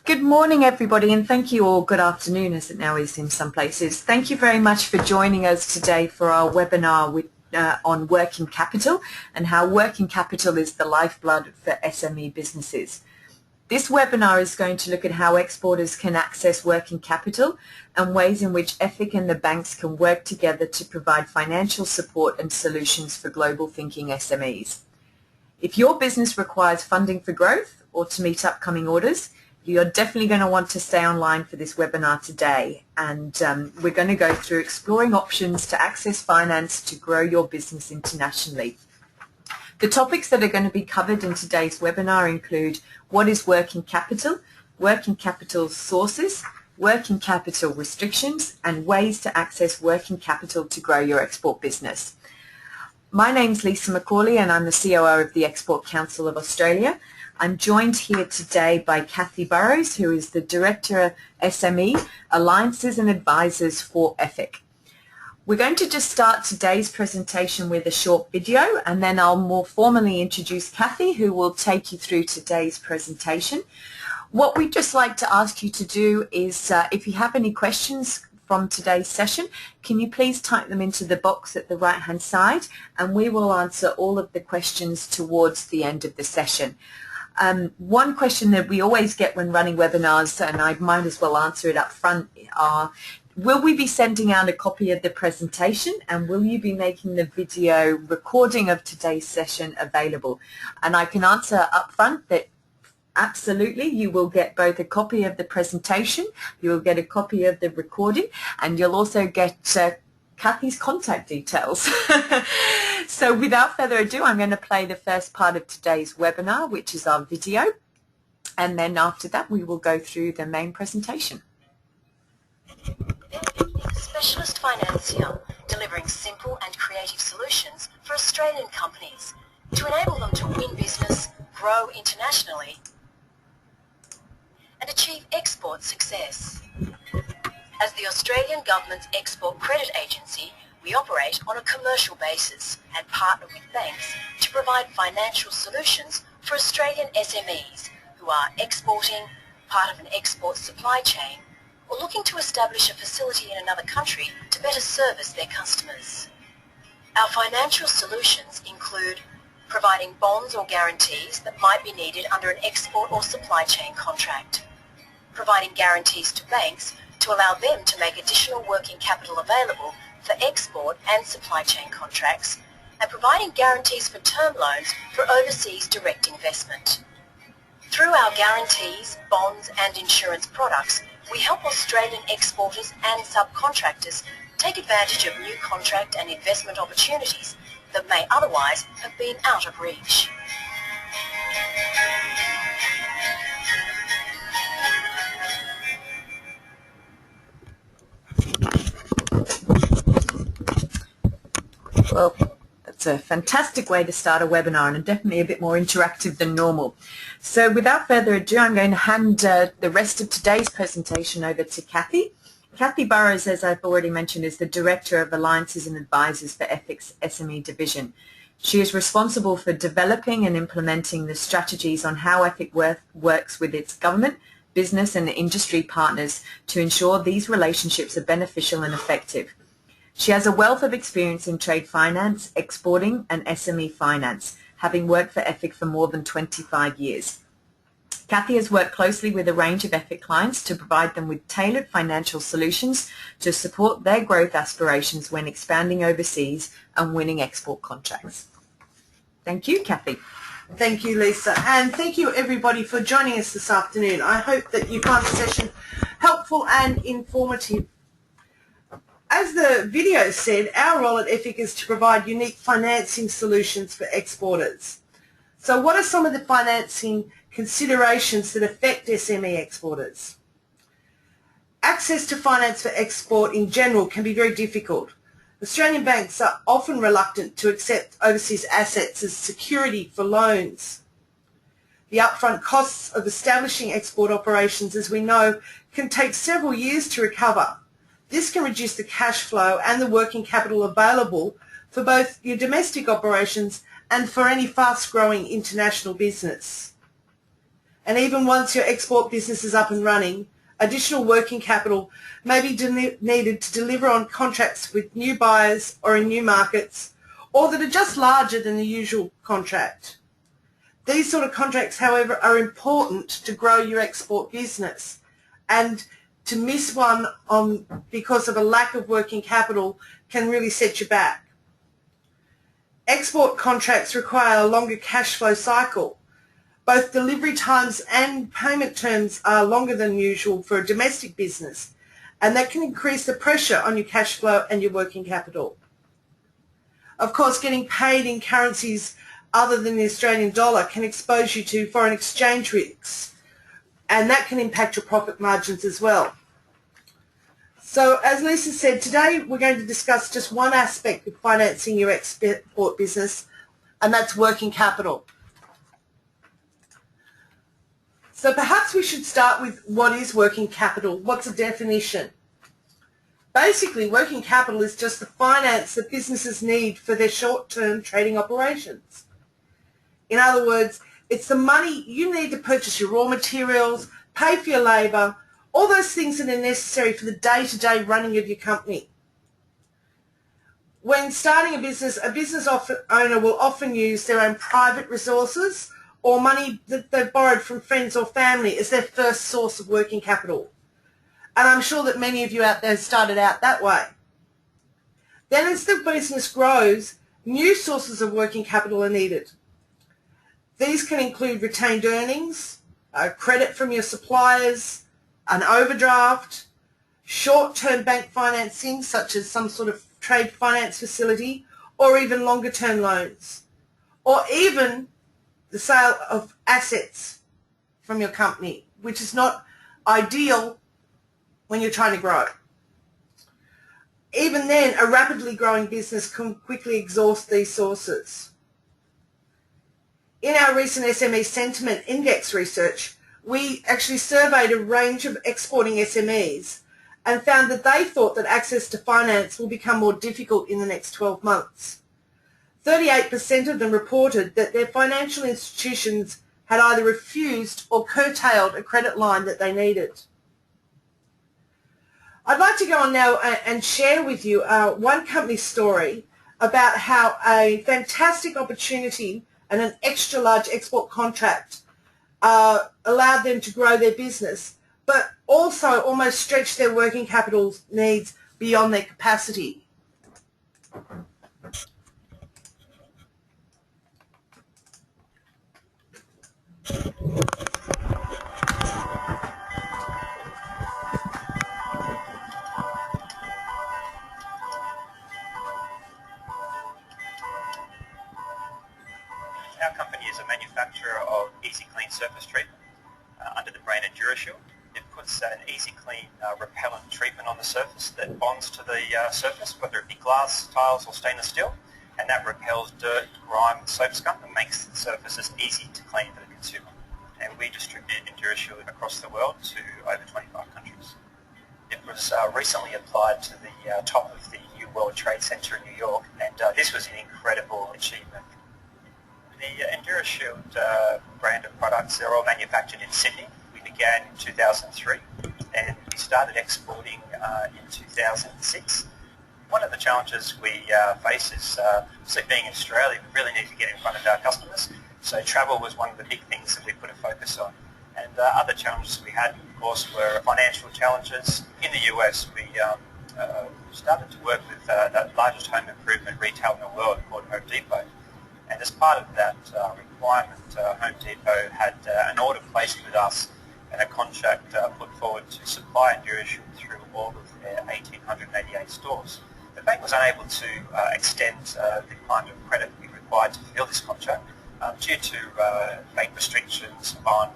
Good morning, everybody, and thank you all. Good afternoon, as it now is in some places. Thank you very much for joining us today for our webinar on working capital and how working capital is the lifeblood for SME businesses. This webinar is going to look at how exporters can access working capital and ways in which Efic and the banks can work together to provide financial support and solutions for global thinking SMEs. If your business requires funding for growth or to meet upcoming orders, you're definitely going to want to stay online for this webinar today, and we're going to go through exploring options to access finance to grow your business internationally. The topics that are going to be covered in today's webinar include what is working capital sources, working capital restrictions, and ways to access working capital to grow your export business. My name's Lisa McCauley and I'm the COO of the Export Council of Australia. I'm joined here today by Kathy Burrows, who is the Director of SME, Alliances and Advisors for Efic. We're going to just start today's presentation with a short video, and then I'll more formally introduce Kathy, who will take you through today's presentation. What we'd just like to ask you to do is, if you have any questions from today's session, can you please type them into the box at the right-hand side, and we will answer all of the questions towards the end of the session. One question that we always get when running webinars, and I might as well answer it up front, are will we be sending out a copy of the presentation, and will you be making the video recording of today's session available? And I can answer up front that absolutely, you will get both a copy of the presentation, you will get a copy of the recording, and you'll also get Kathy's contact details. So without further ado, I'm going to play the first part of today's webinar, which is our video, and then after that we will go through the main presentation. Efic is a specialist financier delivering simple and creative solutions for Australian companies to enable them to win business, grow internationally, and achieve export success. As the Australian Government's Export Credit Agency, we operate on a commercial basis and partner with banks to provide financial solutions for Australian SMEs who are exporting, part of an export supply chain, or looking to establish a facility in another country to better service their customers. Our financial solutions include providing bonds or guarantees that might be needed under an export or supply chain contract, providing guarantees to banks to allow them to make additional working capital available for export and supply chain contracts, and providing guarantees for term loans for overseas direct investment. Through our guarantees, bonds and insurance products, we help Australian exporters and subcontractors take advantage of new contract and investment opportunities that may otherwise have been out of reach. Well, that's a fantastic way to start a webinar, and definitely a bit more interactive than normal. So without further ado, I'm going to hand the rest of today's presentation over to Kathy. Kathy Burrows, as I've already mentioned, is the Director of Alliances and Advisors for Efic's SME division. She is responsible for developing and implementing the strategies on how Efic works with its government, business and industry partners to ensure these relationships are beneficial and effective. She has a wealth of experience in trade finance, exporting and SME finance, having worked for Efic for more than 25 years. Kathy has worked closely with a range of Efic clients to provide them with tailored financial solutions to support their growth aspirations when expanding overseas and winning export contracts. Thank you, Kathy. Thank you, Lisa, and thank you everybody for joining us this afternoon. I hope that you found the session helpful and informative. As the video said, our role at Efic is to provide unique financing solutions for exporters. So what are some of the financing considerations that affect SME exporters? Access to finance for export in general can be very difficult. Australian banks are often reluctant to accept overseas assets as security for loans. The upfront costs of establishing export operations, as we know, can take several years to recover. This can reduce the cash flow and the working capital available for both your domestic operations and for any fast-growing international business. and even once your export business is up and running, additional working capital may be needed to deliver on contracts with new buyers or in new markets, or that are just larger than the usual contract. These sort of contracts, however, are important to grow your export business, and to miss one because of a lack of working capital can really set you back. Export contracts require a longer cash flow cycle. Both delivery times and payment terms are longer than usual for a domestic business, and that can increase the pressure on your cash flow and your working capital. Of course, getting paid in currencies other than the Australian dollar can expose you to foreign exchange risks, and that can impact your profit margins as well. So as Lisa said, today we're going to discuss just one aspect of financing your export business, and that's working capital. So perhaps we should start with what is working capital? What's the definition? Basically, working capital is just the finance that businesses need for their short-term trading operations. In other words, it's the money you need to purchase your raw materials, pay for your labour, all those things that are necessary for the day-to-day running of your company. When starting a business owner will often use their own private resources or money that they've borrowed from friends or family as their first source of working capital. And I'm sure that many of you out there started out that way. Then as the business grows, new sources of working capital are needed. These can include retained earnings, credit from your suppliers, an overdraft, short-term bank financing such as some sort of trade finance facility, or even longer-term loans, or even the sale of assets from your company, which is not ideal when you're trying to grow. Even then, a rapidly growing business can quickly exhaust these sources. In our recent SME Sentiment Index research, we actually surveyed a range of exporting SMEs and found that they thought that access to finance will become more difficult in the next 12 months. 38% of them reported that their financial institutions had either refused or curtailed a credit line that they needed. I'd like to go on now and share with you one company's story about how a fantastic opportunity and an extra large export contract allowed them to grow their business, but also almost stretch their working capital needs beyond their capacity. Our company is a manufacturer of Easy Clean surface treatment under the brand EnduraShield. It puts an Easy Clean repellent treatment on the surface that bonds to the surface, whether it be glass, tiles or stainless steel, and that repels dirt, grime and soap scum and makes the surfaces easy to clean for the consumer. And we distribute EnduraShield across the world to over 25 countries. It was recently applied to the top of the New World Trade Center in New York, and this was an incredible achievement. The EnduraShield brand of products, they're all manufactured in Sydney. We began in 2003 and we started exporting in 2006. One of the challenges we face is, being in Australia, we really need to get in front of our customers. So travel was one of the big things that we put a focus on. And other challenges we had, of course, were financial challenges. In the US, we started to work with the largest home improvement retailer in the world called Home Depot. And as part of that requirement, Home Depot had an order placed with us and a contract put forward to supply EnduraShield through all of their 1,888 stores. The bank was unable to extend the kind of credit we required to fulfill this contract due to bank restrictions on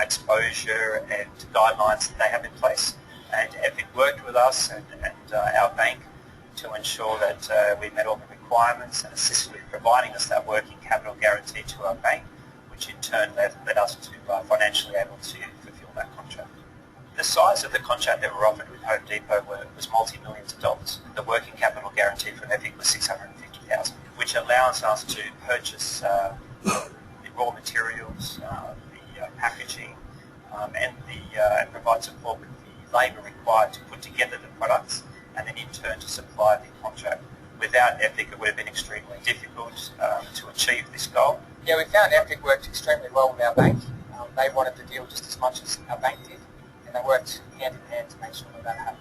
exposure and guidelines that they have in place. And Efic worked with us and our bank to ensure that we met all the requirements and assisted with providing us that working capital guarantee to our bank, which in turn led us to financially able to fulfill that contract. The size of the contract that were offered with Home Depot was multi-millions of dollars. The working capital guarantee from Efic was $650,000, which allows us to purchase the raw materials, the packaging, and provide support with the labour required to put together the products and then in turn to supply the contract. Without Efic, it would have been extremely difficult to achieve this goal. Yeah, we found Efic worked extremely well with our bank. They wanted the deal just as much as our bank did, and they worked hand in hand to make sure that happened.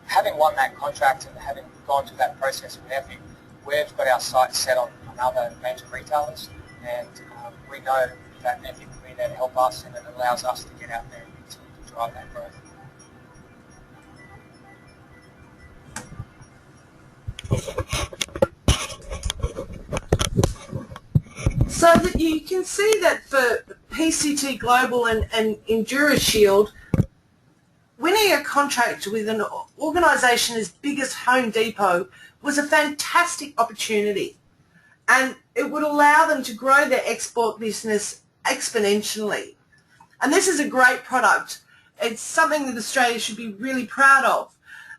Having won that contract and having gone through that process with Efic, we've got our sights set on other major retailers, and we know that Efic will be there to help us, and it allows us to get out there and to drive that growth. So that you can see that for PCT Global and EnduraShield, winning a contract with an organisation as big as Home Depot was a fantastic opportunity, and it would allow them to grow their export business exponentially. And this is a great product. It's something that Australia should be really proud of.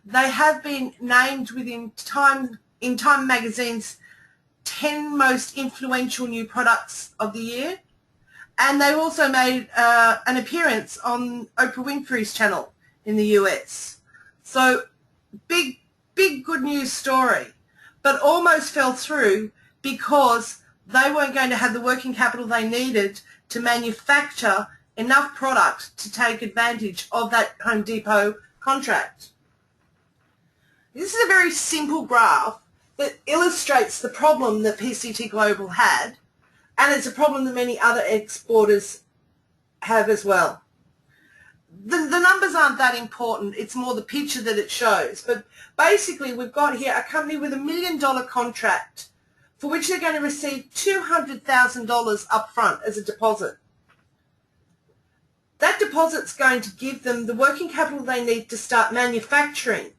They have been named within Time magazine's 10 most influential new products of the year, and they also made an appearance on Oprah Winfrey's channel in the US. So big good news story, but almost fell through because they weren't going to have the working capital they needed to manufacture enough product to take advantage of that Home Depot contract. This is a very simple graph that illustrates the problem that PCT Global had, and it's a problem that many other exporters have as well. The numbers aren't that important, it's more the picture that it shows. But basically we've got here a company with $1 million contract for which they're going to receive $200,000 up front as a deposit. That deposit's going to give them the working capital they need to start manufacturing.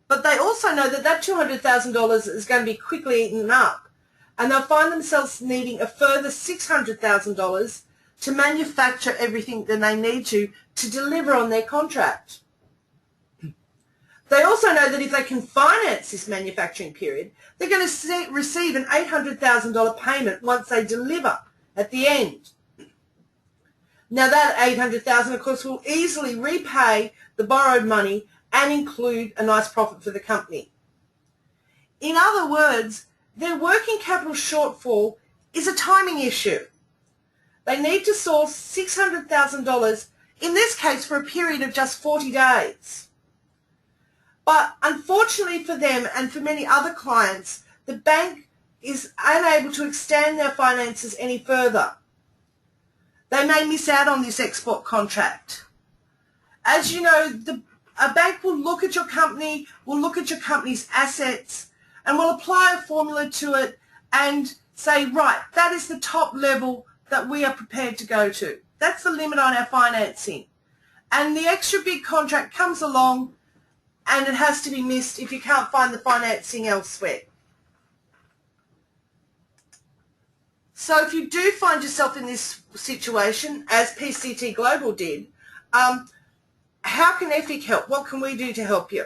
But they also know that that $200,000 is going to be quickly eaten up, and they'll find themselves needing a further $600,000 to manufacture everything that they need to deliver on their contract. They also know that if they can finance this manufacturing period, they're going to receive an $800,000 payment once they deliver at the end. Now that $800,000, of course, will easily repay the borrowed money and include a nice profit for the company. In other words, their working capital shortfall is a timing issue. They need to source $600,000, in this case for a period of just 40 days. But unfortunately for them and for many other clients, the bank is unable to extend their finances any further. They may miss out on this export contract. As you know, a bank will look at your company, will look at your company's assets, and will apply a formula to it and say, right, that is the top level that we are prepared to go to. That's the limit on our financing. And the extra big contract comes along and it has to be missed if you can't find the financing elsewhere. So if you do find yourself in this situation, as PCT Global did, how can Efic help? What can we do to help you?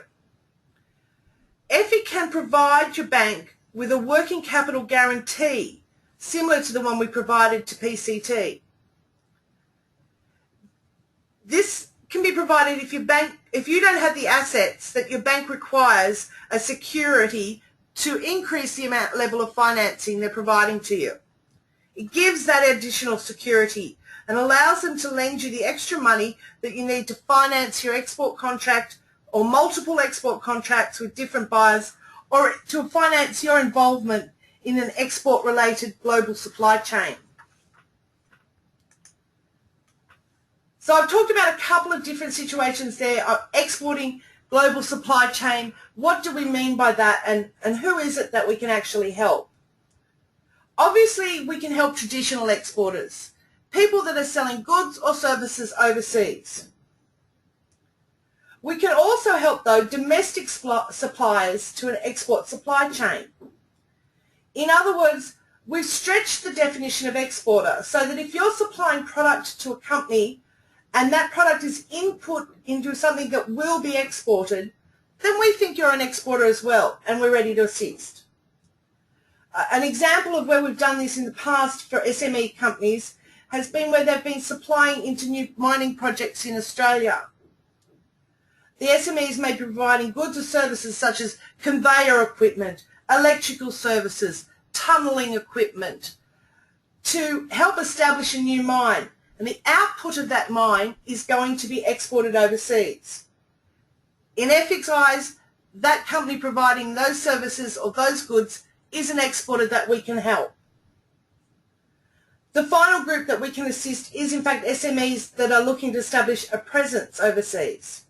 Efic can provide your bank with a working capital guarantee similar to the one we provided to PCT. This can be provided if you don't have the assets that your bank requires a security to increase the level of financing they're providing to you. It gives that additional security and allows them to lend you the extra money that you need to finance your export contract or multiple export contracts with different buyers, or to finance your involvement in an export-related global supply chain. So I've talked about a couple of different situations there of exporting, global supply chain. What do we mean by that, and who is it that we can actually help? Obviously, we can help traditional exporters, people that are selling goods or services overseas. We can also help, though, domestic suppliers to an export supply chain. In other words, we've stretched the definition of exporter so that if you're supplying product to a company and that product is input into something that will be exported, then we think you're an exporter as well, and we're ready to assist. An example of where we've done this in the past for SME companies has been where they've been supplying into new mining projects in Australia. The SMEs may be providing goods or services such as conveyor equipment, electrical services, tunnelling equipment to help establish a new mine. And the output of that mine is going to be exported overseas. In Efic's eyes, that company providing those services or those goods is an exporter that we can help. The final group that we can assist is in fact SMEs that are looking to establish a presence overseas.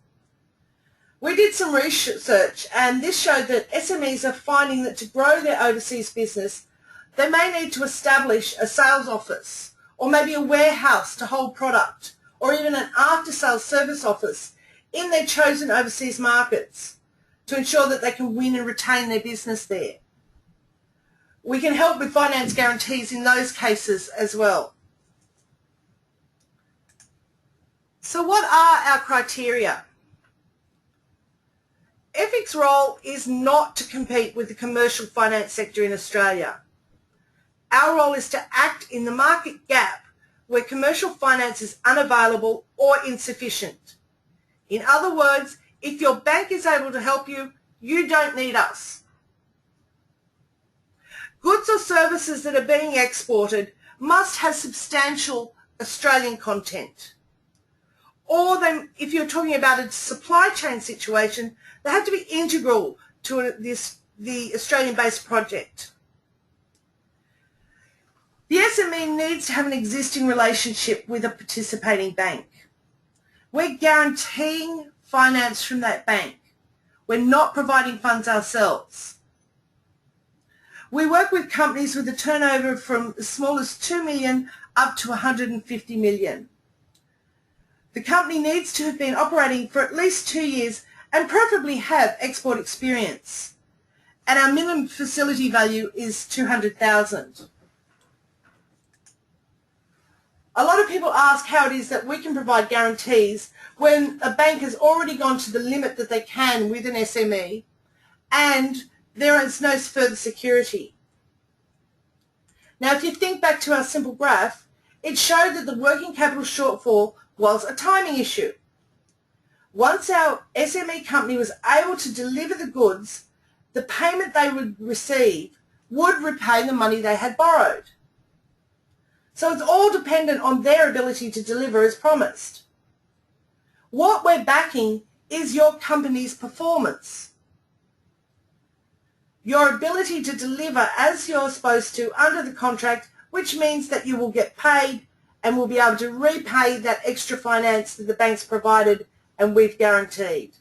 We did some research and this showed that SMEs are finding that to grow their overseas business, they may need to establish a sales office or maybe a warehouse to hold product or even an after-sales service office in their chosen overseas markets to ensure that they can win and retain their business there. We can help with finance guarantees in those cases as well. So what are our criteria? Efic's role is not to compete with the commercial finance sector in Australia. Our role is to act in the market gap where commercial finance is unavailable or insufficient. In other words, if your bank is able to help you, you don't need us. Goods or services that are being exported must have substantial Australian content. Or if you're talking about a supply chain situation, they have to be integral to the Australian-based project. The SME needs to have an existing relationship with a participating bank. We're guaranteeing finance from that bank. We're not providing funds ourselves. We work with companies with a turnover from as small as 2 million up to 150 million. The company needs to have been operating for at least 2 years and preferably have export experience. And our minimum facility value is 200,000. A lot of people ask how it is that we can provide guarantees when a bank has already gone to the limit that they can with an SME and there is no further security. Now, if you think back to our simple graph, it showed that the working capital shortfall was a timing issue. Once our SME company was able to deliver the goods, the payment they would receive would repay the money they had borrowed. So it's all dependent on their ability to deliver as promised. What we're backing is your company's performance. Your ability to deliver as you're supposed to under the contract, which means that you will get paid and will be able to repay that extra finance that the bank's provided and we've guaranteed.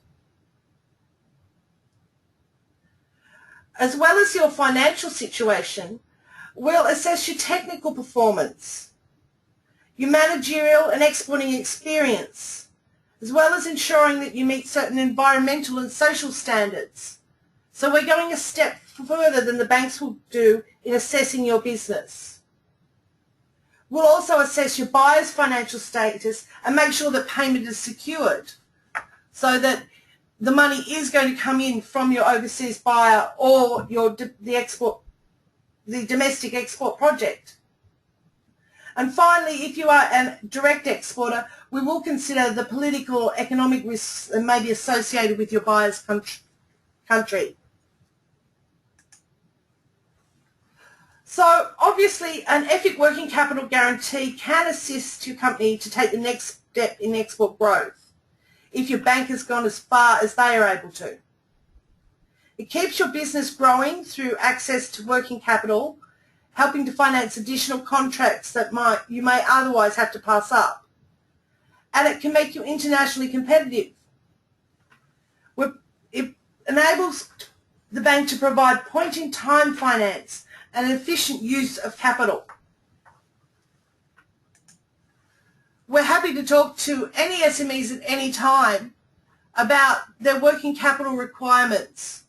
As well as your financial situation, we'll assess your technical performance, your managerial and exporting experience, as well as ensuring that you meet certain environmental and social standards. So we're going a step further than the banks will do in assessing your business. We'll also assess your buyer's financial status and make sure that payment is secured so that the money is going to come in from your overseas buyer or the domestic export project. And finally, if you are a direct exporter, we will consider the political or economic risks that may be associated with your buyer's country. So obviously an Efic working capital guarantee can assist your company to take the next step in export growth if your bank has gone as far as they are able to. It keeps your business growing through access to working capital, helping to finance additional contracts that you may otherwise have to pass up. And it can make you internationally competitive. It enables the bank to provide point-in-time finance and an efficient use of capital. We're happy to talk to any SMEs at any time about their working capital requirements.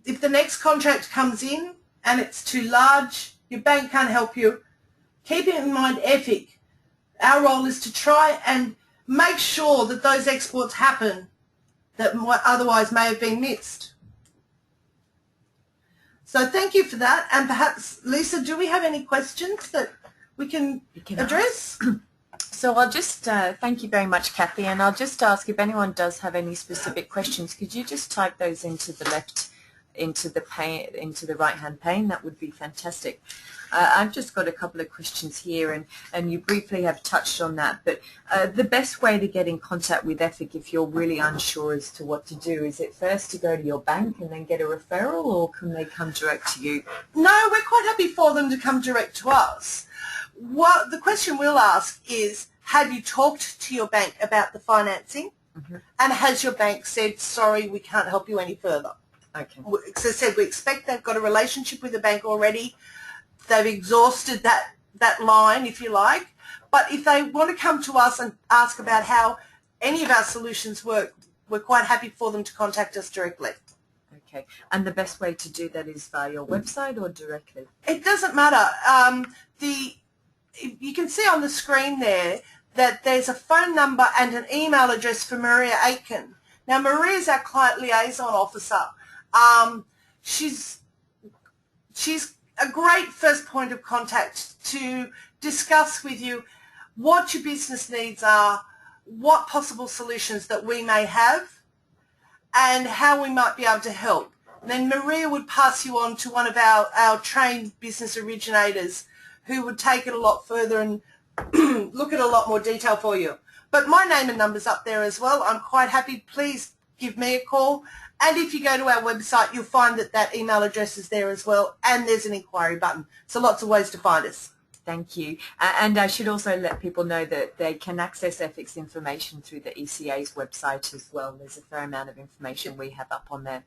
If the next contract comes in and it's too large, your bank can't help you, keep in mind Efic. Our role is to try and make sure that those exports happen that otherwise may have been missed. So thank you for that. And perhaps, Lisa, do we have any questions that we can can address. So I'll just thank you very much, Kathy, and I'll just ask if anyone does have any specific questions, could you just type those into the right-hand pane? That would be fantastic. I've just got a couple of questions here, and you briefly have touched on that, but the best way to get in contact with Efic if you're really unsure as to what to do, is it first to go to your bank and then get a referral, or can they come direct to you? No, we're quite happy for them to come direct to us. What the question we'll ask is, have you talked to your bank about the financing? Mm-hmm. And has your bank said, sorry, we can't help you any further? Okay. As I said, we expect they've got a relationship with the bank already. They've exhausted that line, if you like. But if they want to come to us and ask about how any of our solutions work, we're quite happy for them to contact us directly. Okay. And the best way to do that is via your website or directly? It doesn't matter. You can see on the screen there that there's a phone number and an email address for Maria Aitken. Now, Maria is our client liaison officer. She's a great first point of contact to discuss with you what your business needs are, what possible solutions that we may have, and how we might be able to help. Then Maria would pass you on to one of our trained business originators who would take it a lot further and look at a lot more detail for you. But my name and number's up there as well. I'm quite happy. Please give me a call. And if you go to our website, you'll find that email address is there as well, and there's an inquiry button. So lots of ways to find us. Thank you. And I should also let people know that they can access Efic's information through the ECA's website as well. There's a fair amount of information we have up on there.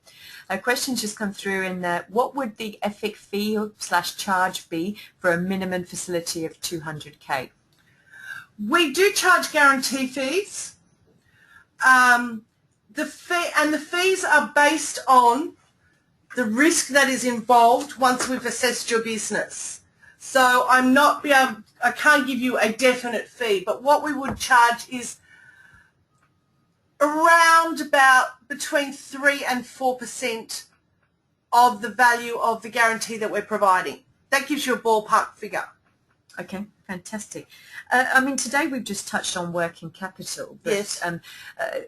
A question's just come through in that, what would the Efic fee/charge be for a minimum facility of 200K? We do charge guarantee fees. The fees are based on the risk that is involved once we've assessed your business. So I can't give you a definite fee, but what we would charge is around about between 3 and 4% of the value of the guarantee that we're providing. That gives you a ballpark figure. Okay, fantastic. I mean, today we've just touched on working capital, but yes.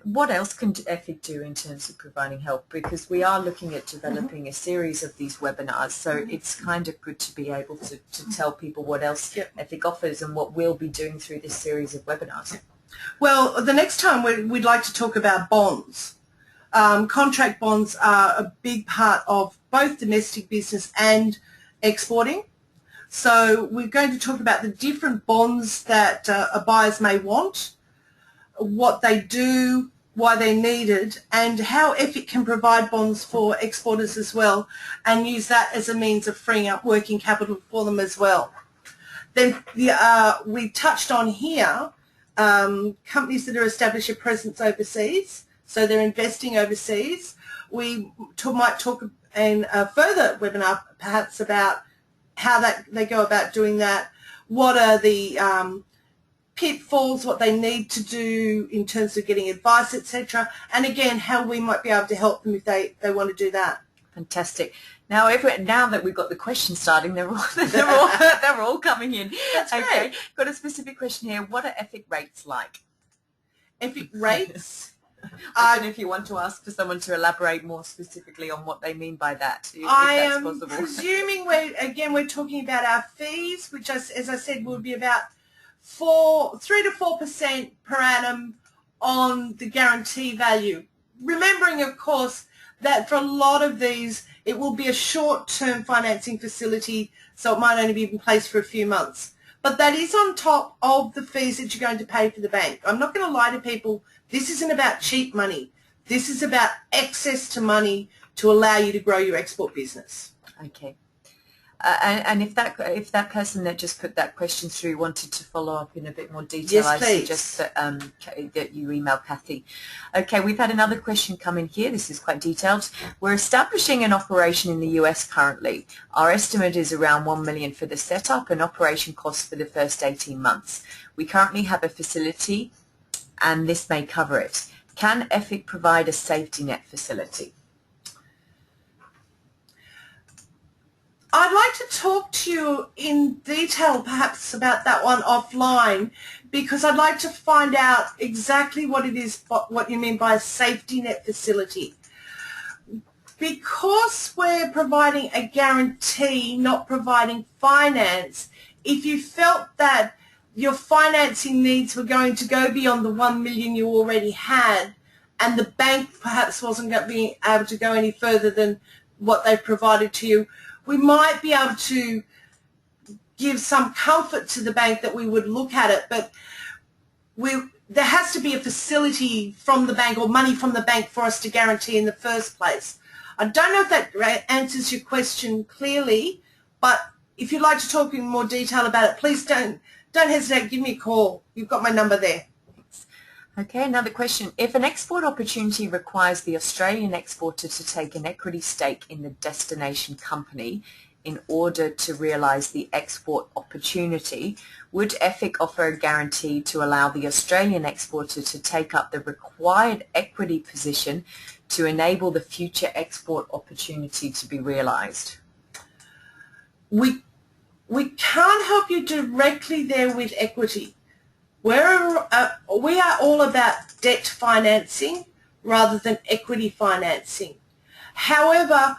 What else can Efic do in terms of providing help? Because we are looking at developing a series of these webinars, so it's kind of good to be able to tell people what else Efic offers and what we'll be doing through this series of webinars. Well, the next time we'd like to talk about bonds. Contract bonds are a big part of both domestic business and exporting. So we're going to talk about the different bonds that buyers may want, what they do, why they're needed, and how Efic can provide bonds for exporters as well, and use that as a means of freeing up working capital for them as well. Then we touched on here companies that are establishing a presence overseas, so they're investing overseas. We might talk in a further webinar perhaps about how they go about doing that, what are the pitfalls, what they need to do in terms of getting advice, etc. And again, how we might be able to help them if they want to do that. Fantastic. Now that we've got the questions starting, they're all coming in. That's okay. great. Got a specific question here. What are Efic rates like? Efic rates? I don't know if you want to ask for someone to elaborate more specifically on what they mean by that, if I that's am possible. presuming we're talking about our fees, which, as I said, will be about 3 to 4% per annum on the guarantee value. Remembering, of course, that for a lot of these, it will be a short-term financing facility, so it might only be in place for a few months. But that is on top of the fees that you're going to pay for the bank. I'm not going to lie to people. This isn't about cheap money. This is about access to money to allow you to grow your export business. Okay. And if that person that just put that question through wanted to follow up in a bit more detail, yes, please. I suggest that you email Kathy. Okay, we've had another question come in here. This is quite detailed. We're establishing an operation in the US currently. Our estimate is around $1 million for the setup and operation costs for the first 18 months. We currently have a facility and this may cover it. Can Efic provide a safety net facility? I'd like to talk to you in detail perhaps about that one offline, because I'd like to find out exactly what it is, what you mean by a safety net facility. Because we're providing a guarantee, not providing finance, if you felt that your financing needs were going to go beyond the 1 million you already had, and the bank perhaps wasn't going to be able to go any further than what they've provided to you, we might be able to give some comfort to the bank that we would look at it, but there has to be a facility from the bank or money from the bank for us to guarantee in the first place. I don't know if that answers your question clearly, but if you'd like to talk in more detail about it, please don't hesitate. Give me a call. You've got my number there. Okay, another question. If an export opportunity requires the Australian exporter to take an equity stake in the destination company in order to realise the export opportunity, would Efic offer a guarantee to allow the Australian exporter to take up the required equity position to enable the future export opportunity to be realised? We can't help you directly there with equity. We are all about debt financing rather than equity financing. However,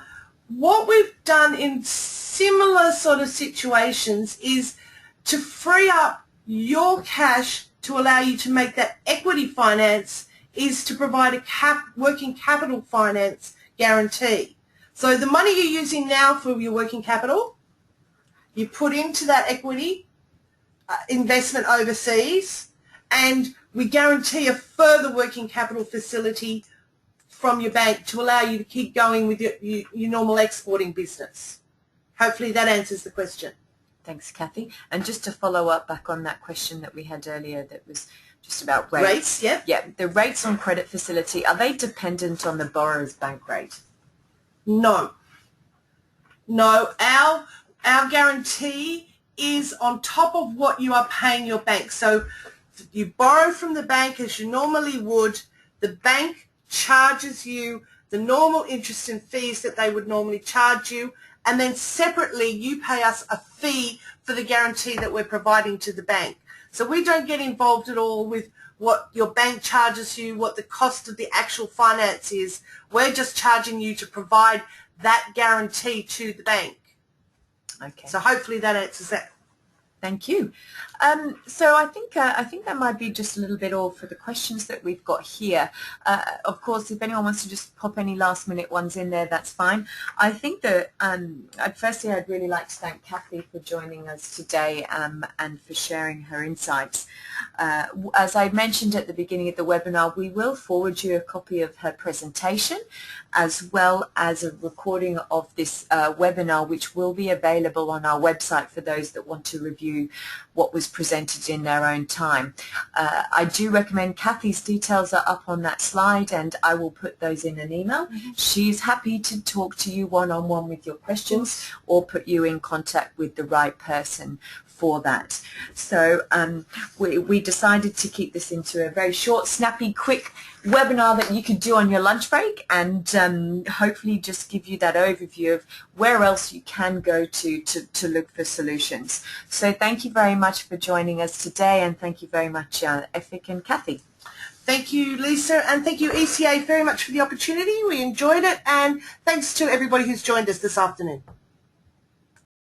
what we've done in similar sort of situations is to free up your cash to allow you to make that equity finance is to provide a working capital finance guarantee. So the money you're using now for your working capital, you put into that equity investment overseas, and we guarantee a further working capital facility from your bank to allow you to keep going with your normal exporting business. Hopefully that answers the question. Thanks, Kathy. And just to follow up back on that question that we had earlier that was just about rates. Rates, yeah. Yeah, the rates on credit facility, are they dependent on the borrower's bank rate? No. No, our guarantee is on top of what you are paying your bank. So you borrow from the bank as you normally would. The bank charges you the normal interest and fees that they would normally charge you, and then separately you pay us a fee for the guarantee that we're providing to the bank. So we don't get involved at all with what your bank charges you, what the cost of the actual finance is. We're just charging you to provide that guarantee to the bank. Okay. So hopefully that answers that. Thank you. So I think that might be just a little bit all for the questions that we've got here. Of course, if anyone wants to just pop any last minute ones in there, that's fine. I think that firstly I'd really like to thank Kathy for joining us today and for sharing her insights. As I mentioned at the beginning of the webinar, we will forward you a copy of her presentation as well as a recording of this webinar, which will be available on our website for those that want to review what was presented in their own time. I do recommend Kathy's details are up on that slide, and I will put those in an email. She's happy to talk to you one-on-one with your questions or put you in contact with the right person for that. So we decided to keep this into a very short, snappy, quick webinar that you could do on your lunch break, and hopefully just give you that overview of where else you can go to look for solutions. So thank you very much for joining us today, and thank you very much Efic and Kathy. Thank you, Lisa, and thank you, ECA, very much for the opportunity. We enjoyed it, and thanks to everybody who's joined us this afternoon.